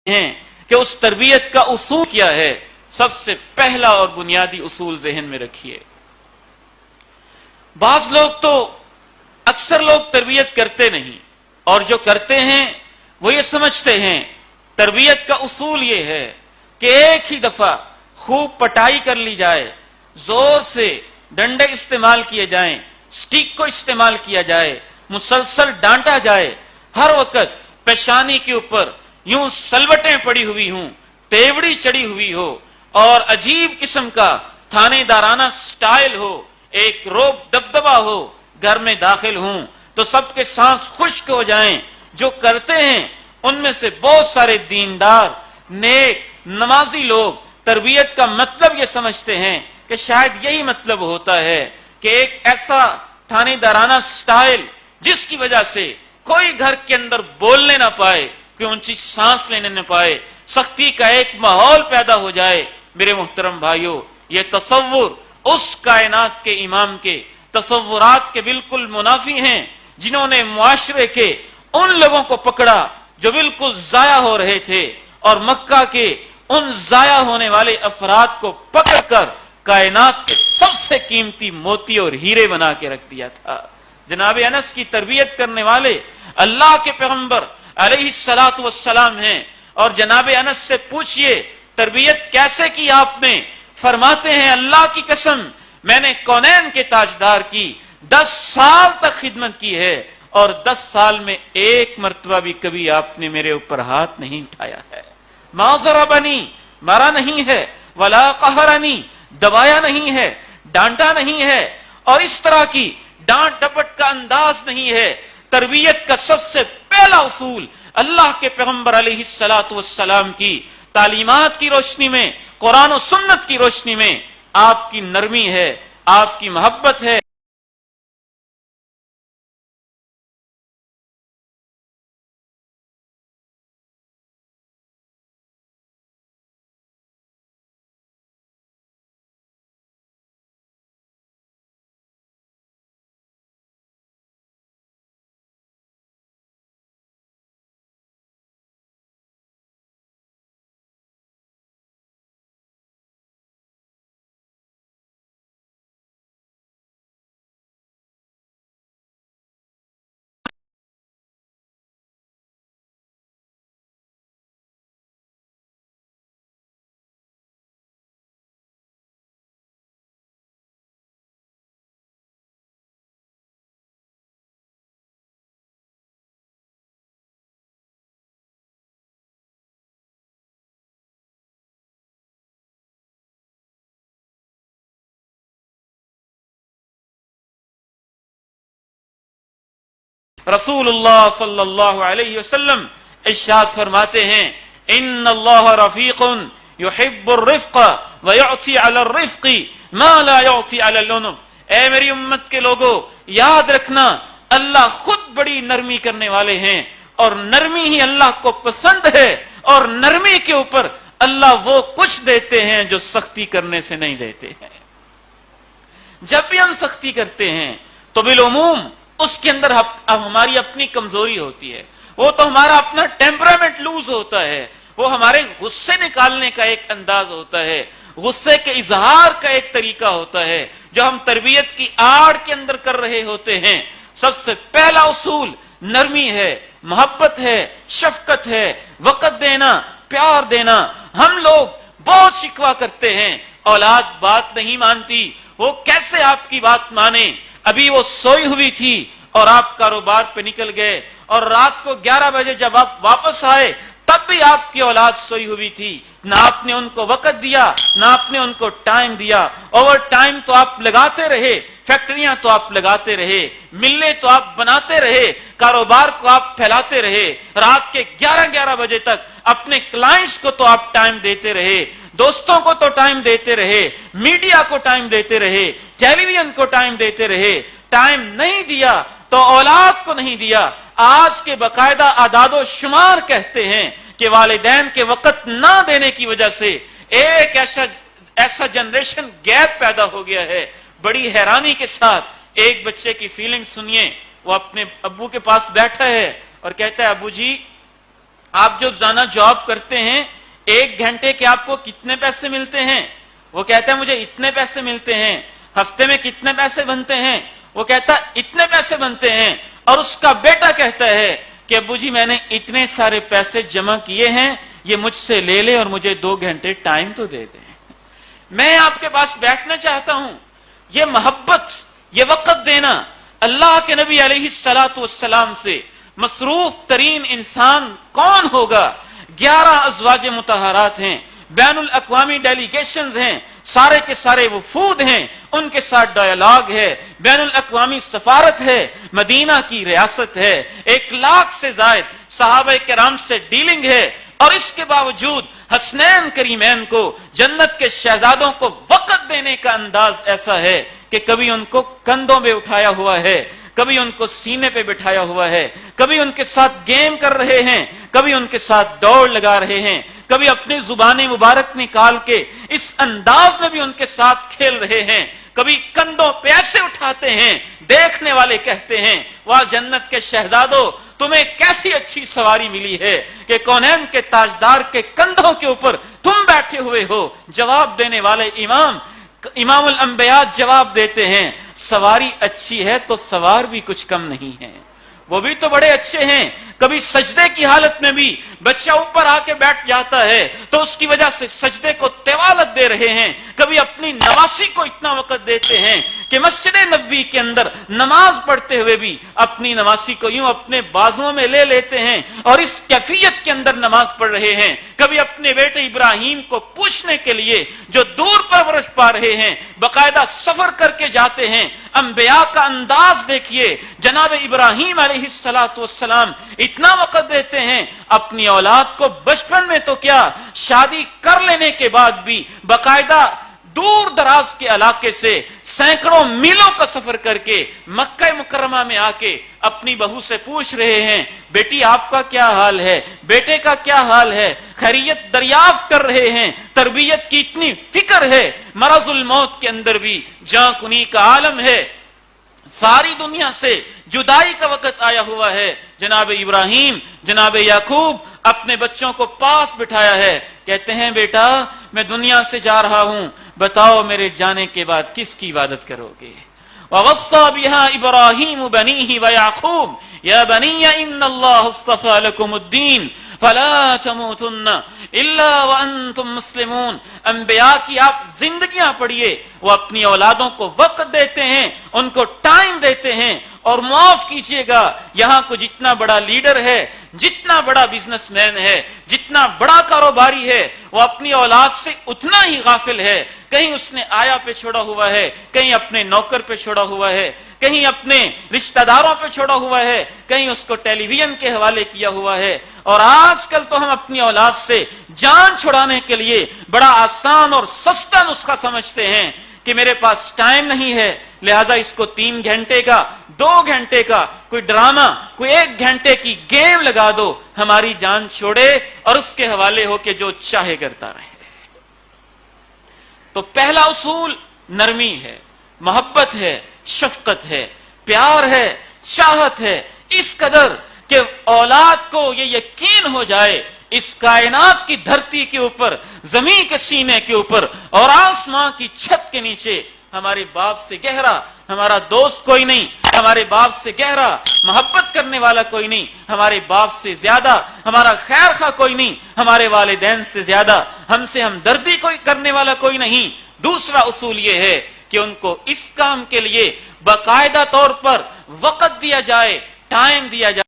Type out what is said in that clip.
ہیں کہ اس تربیت کا اصول کیا ہے، سب سے پہلا اور بنیادی اصول ذہن میں رکھیے۔ بعض لوگ تو اکثر لوگ تربیت کرتے نہیں، اور جو کرتے ہیں وہ یہ سمجھتے ہیں تربیت کا اصول یہ ہے کہ ایک ہی دفعہ خوب پٹائی کر لی جائے، زور سے ڈنڈے استعمال کیے جائیں، سٹک کو استعمال کیا جائے، مسلسل ڈانٹا جائے، ہر وقت پیشانی کے اوپر یوں سلوٹیں پڑی ہوئی ہوں، تیوڑی چڑی ہوئی ہو، اور عجیب قسم کا تھانے دارانہ سٹائل ہو، ایک روب دبدبا ہو، گھر میں داخل ہوں تو سب کے سانس خشک ہو جائیں۔ جو کرتے ہیں ان میں سے بہت سارے دیندار، نیک، نمازی لوگ تربیت کا مطلب یہ سمجھتے ہیں کہ شاید یہی مطلب ہوتا ہے کہ ایک ایسا تھانے دارانہ سٹائل جس کی وجہ سے کوئی گھر کے اندر بولنے نہ پائے، کوئی اونچی سانس لینے نہ پائے، سختی کا ایک ماحول پیدا ہو جائے۔ میرے محترم بھائیوں، یہ تصور اس کائنات کے امام کے تصورات کے بالکل منافی ہیں جنہوں نے معاشرے کے ان لوگوں کو پکڑا جو بالکل ضائع ہو رہے تھے، اور مکہ کے ان ضائع ہونے والے افراد کو پکڑ کر کائنات کے سب سے قیمتی موتی اور ہیرے بنا کے رکھ دیا تھا۔ جناب انس کی تربیت کرنے والے اللہ کے پیغمبر علیہ الصلوۃ والسلام ہیں، اور جناب انس سے پوچھئے تربیت کیسے کی آپ نے؟ فرماتے ہیں اللہ کی قسم میں نے کونین کے تاجدار کی 10 سال تک خدمت کی ہے، اور 10 سال میں ایک مرتبہ بھی کبھی آپ نے میرے اوپر ہاتھ نہیں اٹھایا ہے۔ ما ضربنی، مارا نہیں ہے، ولا قہرنی، دبایا نہیں ہے، ڈانٹا نہیں ہے، اور اس طرح کی ڈانٹ ڈپٹ کا انداز نہیں ہے۔ تربیت کا سب سے پہلا اصول اللہ کے پیغمبر علیہ الصلوۃ والسلام کی تعلیمات کی روشنی میں، قرآن و سنت کی روشنی میں آپ کی نرمی ہے، آپ کی محبت ہے۔ رسول اللہ صلی اللہ علیہ وسلم ارشاد فرماتے ہیں ان اللہ رفیق یحب الرفق ویعطی علی الرفق ما لا یعطی علی العنف۔ اے میری امت کے لوگوں، یاد رکھنا اللہ خود بڑی نرمی کرنے والے ہیں، اور نرمی ہی اللہ کو پسند ہے، اور نرمی کے اوپر اللہ وہ کچھ دیتے ہیں جو سختی کرنے سے نہیں دیتے ہیں۔ جب بھی ہم سختی کرتے ہیں تو بالعموم اس کے اندر ہماری اپنی کمزوری ہوتی ہے، وہ تو ہمارا اپنا ٹیمپرامنٹ لوز ہوتا ہے، وہ ہمارے غصے نکالنے کا ایک انداز ہوتا ہے، غصے کے اظہار کا ایک طریقہ ہوتا ہے جو ہم تربیت کی آڑ کے اندر کر رہے ہوتے ہیں۔ سب سے پہلا اصول نرمی ہے، محبت ہے، شفقت ہے، وقت دینا، پیار دینا۔ ہم لوگ بہت شکوہ کرتے ہیں اولاد بات نہیں مانتی، وہ کیسے آپ کی بات مانے؟ ابھی وہ سوئی ہوئی تھی اور آپ کاروبار پہ نکل گئے، اور رات کو 11 بجے جب آپ واپس آئے تب بھی آپ کی اولاد سوئی ہوئی تھی، نہ آپ نے ان کو وقت دیا، نہ آپ نے ان کو ٹائم دیا۔ اوور ٹائم تو آپ لگاتے رہے، فیکٹریاں تو آپ لگاتے رہے، ملیں تو آپ بناتے رہے، کاروبار کو آپ پھیلاتے رہے، رات کے 11 بجے تک اپنے کلائنٹس کو تو آپ ٹائم دیتے رہے، دوستوں کو تو ٹائم دیتے رہے، میڈیا کو ٹائم دیتے رہے، ٹیلی ویژن کو ٹائم دیتے رہے۔ ٹائم نہیں دیا تو اولاد کو نہیں دیا۔ آج کے باقاعدہ اعداد و شمار کہتے ہیں کہ والدین کے وقت نہ دینے کی وجہ سے ایک ایسا جنریشن گیپ پیدا ہو گیا ہے۔ بڑی حیرانی کے ساتھ ایک بچے کی فیلنگ سنیے، وہ اپنے ابو کے پاس بیٹھا ہے اور کہتا ہے ابو جی آپ جو روزانہ جاب کرتے ہیں 1 گھنٹے کے آپ کو کتنے پیسے ملتے ہیں؟ وہ کہتا ہے مجھے اتنے پیسے ملتے ہیں. ہفتے میں کتنے پیسے بنتے ہیں؟ وہ کہتا ہے اتنے پیسے بنتے ہیں. اور اس کا بیٹا کہتا ہے کہ ابو جی میں نے اتنے سارے پیسے جمع کیے ہیں, یہ مجھ سے لے لے اور مجھے 2 گھنٹے ٹائم تو دے دیں. میں آپ کے پاس بیٹھنا چاہتا ہوں. یہ محبت, یہ وقت دینا. اللہ کے نبی علیہ الصلوۃ والسلام سے مصروف ترین انسان کون ہوگا؟ 11 ازواج مطہرات ہیں, بین الاقوامی ڈیلیگیشنز ہیں, سارے کے سارے وفود ہیں, ان کے ساتھ ڈائیلاگ ہے, بین الاقوامی سفارت ہے, مدینہ کی ریاست ہے, 1 لاکھ سے زائد صحابہ کرام سے ڈیلنگ ہے. اور اس کے باوجود حسنین کریمین کو, جنت کے شہزادوں کو وقت دینے کا انداز ایسا ہے کہ کبھی ان کو کندھوں پہ اٹھایا ہوا ہے, کبھی ان کو سینے پہ بٹھایا ہوا ہے, کبھی ان کے ساتھ گیم کر رہے ہیں, کبھی ان کے ساتھ دوڑ لگا رہے ہیں, کبھی اپنی زبان مبارک نکال کے اس انداز میں بھی ان کے ساتھ کھیل رہے ہیں, کبھی کندھوں پہ ایسے اٹھاتے ہیں. دیکھنے والے کہتے ہیں واہ جنت کے شہزادوں, تمہیں کیسی اچھی سواری ملی ہے کہ کونین کے تاجدار کے کندھوں کے اوپر تم بیٹھے ہوئے ہو. جواب دینے والے امام الانبیاء جواب دیتے ہیں سواری اچھی ہے تو سوار بھی کچھ کم نہیں ہے, وہ بھی تو بڑے اچھے ہیں. کبھی سجدے کی حالت میں بھی بچہ اوپر آ کے بیٹھ جاتا ہے تو اس کی وجہ سے سجدے کو طوالت دے رہے ہیں. کبھی اپنی نمازی کو اتنا وقت دیتے ہیں کہ مسجد نبوی کے اندر نماز پڑھتے ہوئے بھی اپنی نمازی کو یوں اپنے بازوؤں میں لے لیتے ہیں اور اس کیفیت کے اندر نماز پڑھ رہے ہیں. کبھی اپنے بیٹے ابراہیم کو پوچھنے کے لیے جو دور پرورش پا رہے ہیں باقاعدہ سفر کر کے جاتے ہیں. انبیاء کا انداز دیکھیے, جناب ابراہیم علیہ السلام اتنا وقت دیتے ہیں اپنی اولاد کو. بچپن میں تو کیا, شادی کر لینے کے بعد بھی باقاعدہ دور دراز کے علاقے سے سینکڑوں میلوں کا سفر کر کے مکہ مکرمہ میں آ کے اپنی بہو سے پوچھ رہے ہیں بیٹی آپ کا کیا حال ہے, بیٹے کا کیا حال ہے, خیریت دریافت کر رہے ہیں. تربیت کی اتنی فکر ہے. مرض الموت کے اندر بھی جاں کنی کا عالم ہے, ساری دنیا سے جدائی کا وقت آیا ہوا ہے. جناب ابراہیم, جناب یعقوب اپنے بچوں کو پاس بٹھایا ہے, کہتے ہیں بیٹا میں دنیا سے جا رہا ہوں, بتاؤ میرے جانے کے بعد کس کی عبادت کرو گے؟ وَوَصَّى بِهَا إِبْرَاهِيمُ بَنِيهِ وَيَعْقُوبُ يَا بَنِيَّ إِنَّ اللَّهَ اصْطَفَى لَكُمُ الدِّينَ فَلَا تَمُوتُنَّ إِلَّا وَأَنْتُمْ مُسْلِمُونَ. انبیاء کی آپ زندگیاں پڑھیے, وہ اپنی اولادوں کو وقت دیتے ہیں, ان کو ٹائم دیتے ہیں. اور معاف کیجئے گا, یہاں کو جتنا بڑا لیڈر ہے, جتنا بڑا بزنس مین ہے, جتنا بڑا کاروباری ہے, وہ اپنی اولاد سے اتنا ہی غافل ہے. کہیں اس نے آیا پہ چھوڑا ہوا ہے, کہیں اپنے نوکر پہ چھوڑا ہوا ہے, کہیں اپنے رشتہ داروں پہ چھوڑا ہوا ہے, کہیں اس کو ٹیلی ویژن کے حوالے کیا ہوا ہے. اور آج کل تو ہم اپنی اولاد سے جان چھڑانے کے لیے بڑا آسان اور سستا نسخہ سمجھتے ہیں کہ میرے پاس ٹائم نہیں ہے, لہذا اس کو 3 گھنٹے کا, 2 گھنٹے کا کوئی ڈرامہ, کوئی 1 گھنٹے کی گیم لگا دو, ہماری جان چھوڑے اور اس کے حوالے ہو کے جو چاہے کرتا رہے. تو پہلا اصول نرمی ہے, محبت ہے, شفقت ہے, پیار ہے, چاہت ہے, اس قدر کہ اولاد کو یہ یقین ہو جائے اس کائنات کی دھرتی کے اوپر, زمین کے سینے کے اوپر اور آسمان کی چھت کے نیچے ہمارے باپ سے گہرا ہمارا دوست کوئی نہیں, ہمارے باپ سے گہرا محبت کرنے والا کوئی نہیں, ہمارے باپ سے زیادہ ہمارا خیر خواہ کوئی نہیں, ہمارے والدین سے زیادہ ہم سے ہمدردی کوئی کرنے والا کوئی نہیں. دوسرا اصول یہ ہے کہ ان کو اس کام کے لیے باقاعدہ طور پر وقت دیا جائے, ٹائم دیا جائے.